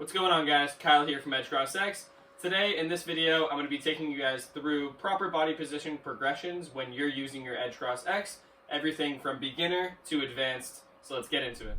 What's going on, guys? Kyle here from EdgeCross-X. Today in this video I'm going to be taking you guys through proper body position progressions when you're using your EdgeCross-X, everything from beginner to advanced. So let's get into it.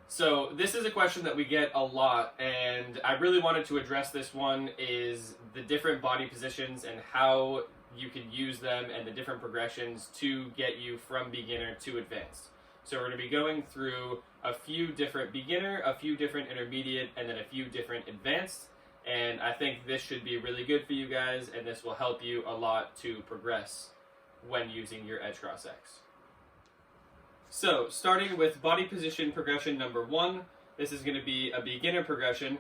So this is a question that we get a lot, and I really wanted to address this one, is the different body positions and how you can use them and the different progressions to get you from beginner to advanced. So we're going to be going through a few different beginner, a few different intermediate, and then a few different advanced. And I think this should be really good for you guys, and this will help you a lot to progress when using your EdgeCross-X. So, starting with body position progression number 1, this is going to be a beginner progression.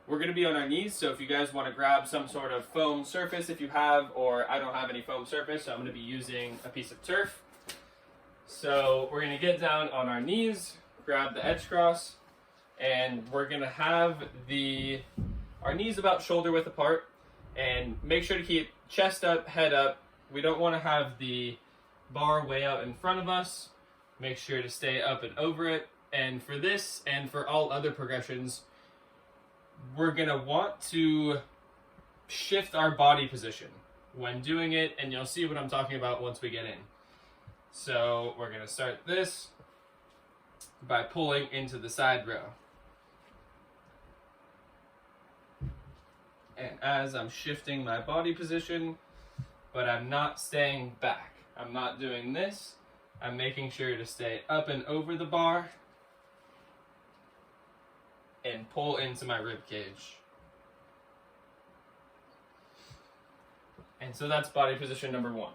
We're going to be on our knees, so if you guys want to grab some sort of foam surface if you have, or I don't have any foam surface, so I'm going to be using a piece of turf. So we're going to get down on our knees, grab the edge cross, and we're going to have our knees about shoulder width apart, and make sure to keep chest up, head up. We don't want to have the bar way out in front of us. Make sure to stay up and over it. And for this and for all other progressions, we're going to want to shift our body position when doing it, and you'll see what I'm talking about once we get in. So we're going to start this by pulling into the side row. And as I'm shifting my body position, but I'm not staying back. I'm not doing this. I'm making sure to stay up and over the bar and pull into my rib cage. And so that's body position number 1.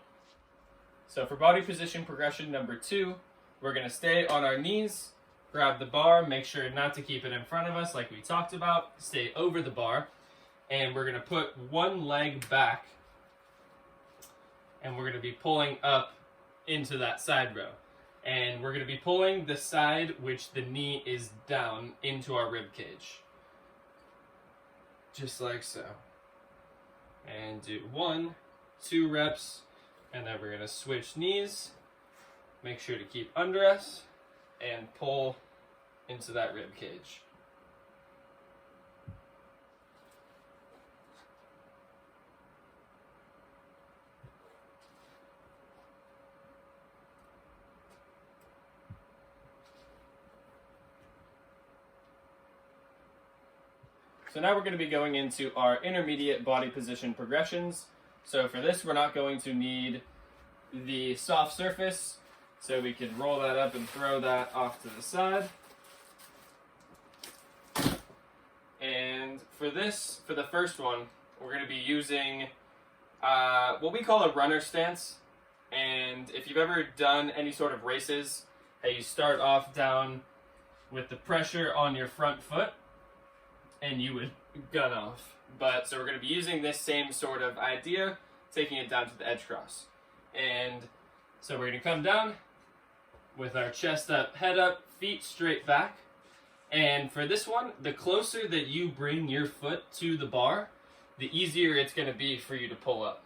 So for body position progression number 2, we're going to stay on our knees, grab the bar, make sure not to keep it in front of us like we talked about, stay over the bar, and we're going to put one leg back, and we're going to be pulling up into that side row. And we're going to be pulling the side which the knee is down into our rib cage. Just like so. And do 1, 2 reps, and then we're going to switch knees. Make sure to keep under us and pull into that rib cage. So now we're going to be going into our intermediate body position progressions. So for this, we're not going to need the soft surface, so we can roll that up and throw that off to the side. And for this, for the first one, we're going to be using what we call a runner stance. And if you've ever done any sort of races, you start off down with the pressure on your front foot, and you would gun off. But so we're going to be using this same sort of idea, taking it down to the edge cross. And so we're going to come down with our chest up, head up, feet straight back. And for this one, the closer that you bring your foot to the bar, the easier it's going to be for you to pull up.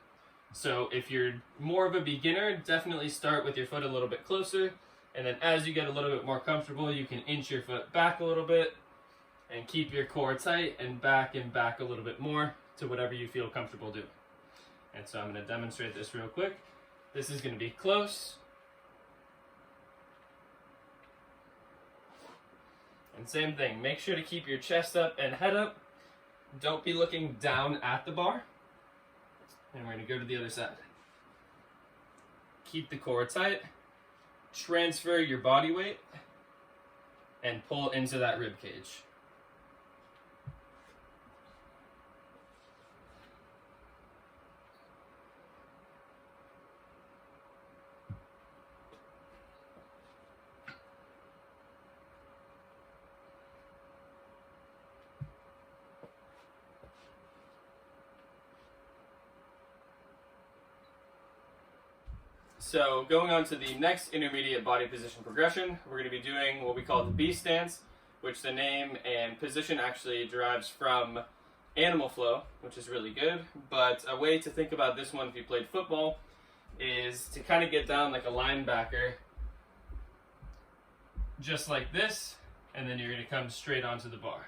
So if you're more of a beginner, definitely start with your foot a little bit closer. And then as you get a little bit more comfortable, you can inch your foot back a little bit and keep your core tight and back a little bit more to whatever you feel comfortable doing. And so I'm going to demonstrate this real quick. This is going to be close. And same thing, make sure to keep your chest up and head up. Don't be looking down at the bar. And we're going to go to the other side. Keep the core tight. Transfer your body weight and pull into that rib cage. So going on to the next intermediate body position progression, we're going to be doing what we call the B stance, which the name and position actually derives from animal flow, which is really good. But a way to think about this one if you played football is to kind of get down like a linebacker, just like this, and then you're going to come straight onto the bar.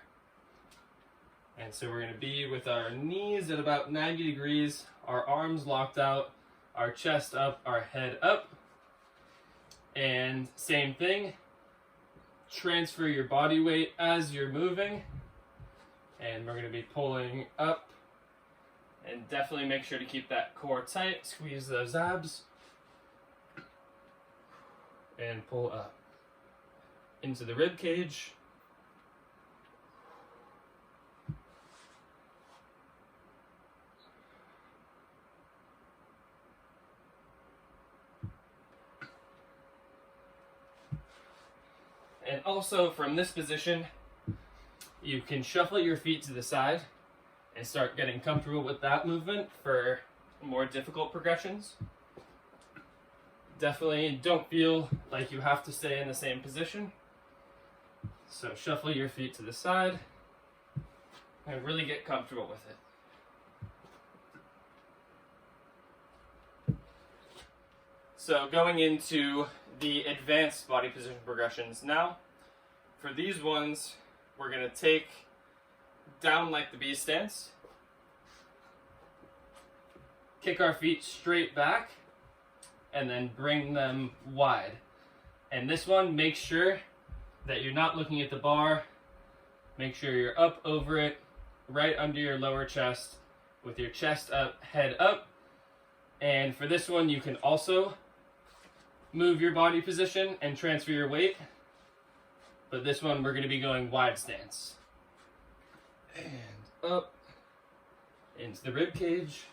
And so we're going to be with our knees at about 90 degrees, our arms locked out, our chest up, our head up. And same thing, transfer your body weight as you're moving. And we're going to be pulling up. And definitely make sure to keep that core tight, squeeze those abs. And pull up into the rib cage. And also from this position, you can shuffle your feet to the side and start getting comfortable with that movement for more difficult progressions. Definitely don't feel like you have to stay in the same position. So shuffle your feet to the side and really get comfortable with it. So going into the advanced body position progressions now. For these ones, we're going to take down like the bee stance, kick our feet straight back, and then bring them wide. And this one, make sure that you're not looking at the bar. Make sure you're up over it, right under your lower chest, with your chest up, head up. And for this one, you can also move your body position and transfer your weight. But this one, we're going to be going wide stance. And up into the rib cage.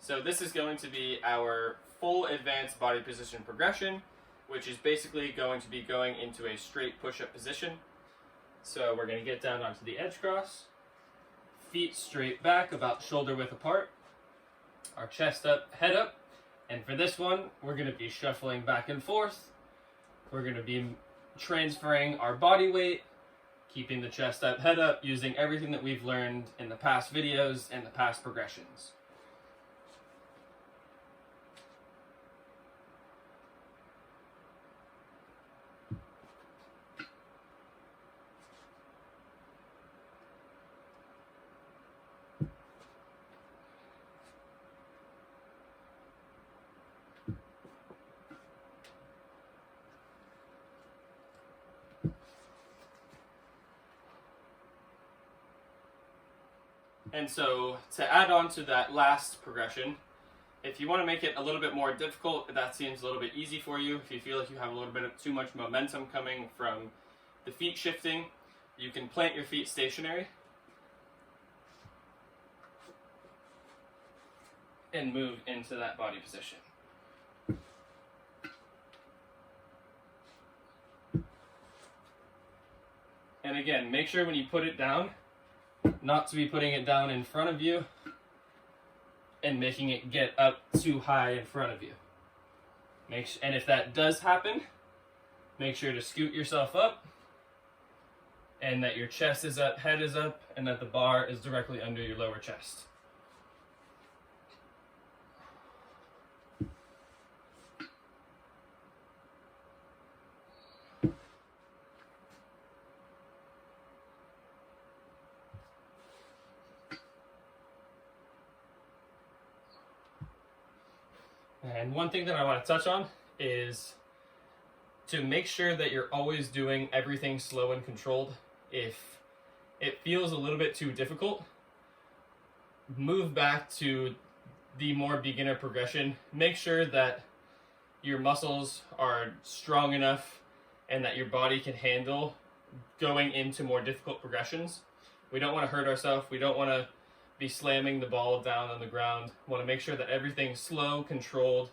So this is going to be our full advanced body position progression, which is basically going to be going into a straight push-up position. So we're going to get down onto the edge cross, feet straight back, about shoulder width apart, our chest up, head up, and for this one, we're going to be shuffling back and forth. We're going to be transferring our body weight, keeping the chest up, head up, using everything that we've learned in the past videos and the past progressions. And so to add on to that last progression, if you want to make it a little bit more difficult, that seems a little bit easy for you, if you feel like you have a little bit of too much momentum coming from the feet shifting, you can plant your feet stationary and move into that body position. And again, make sure when you put it down, not to be putting it down in front of you and making it get up too high in front of you. And if that does happen, make sure to scoot yourself up and that your chest is up, head is up, and that the bar is directly under your lower chest. And one thing that I want to touch on is to make sure that you're always doing everything slow and controlled. If it feels a little bit too difficult, move back to the more beginner progression. Make sure that your muscles are strong enough and that your body can handle going into more difficult progressions. We don't want to hurt ourselves. We don't want to be slamming the ball down on the ground. We want to make sure that everything's slow, controlled,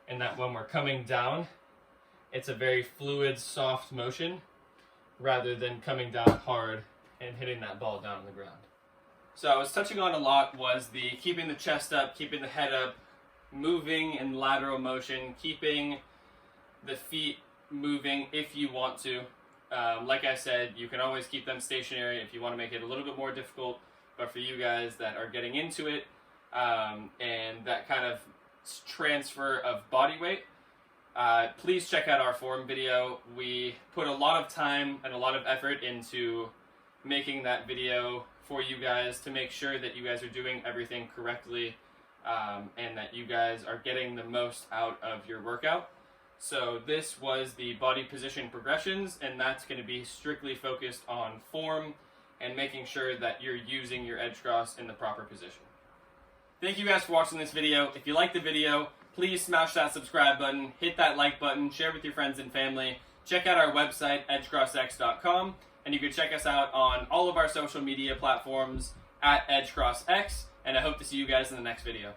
and that when we're coming down, it's a very fluid, soft motion rather than coming down hard and hitting that ball down on the ground. So I was touching on a lot was the keeping the chest up, keeping the head up, moving in lateral motion, keeping the feet moving if you want to. Like I said, you can always keep them stationary if you want to make it a little bit more difficult, but for you guys that are getting into it, and that kind of transfer of body weight, please check out our form video. We put a lot of time and a lot of effort into making that video for you guys to make sure that you guys are doing everything correctly, and that you guys are getting the most out of your workout. So this was the body position progressions, and that's going to be strictly focused on form and making sure that you're using your edge cross in the proper position. Thank you guys for watching this video. If you liked the video, please smash that subscribe button, hit that like button, share with your friends and family. Check out our website, EdgeCross-X.com, and you can check us out on all of our social media platforms at EdgeCross-X, and I hope to see you guys in the next video.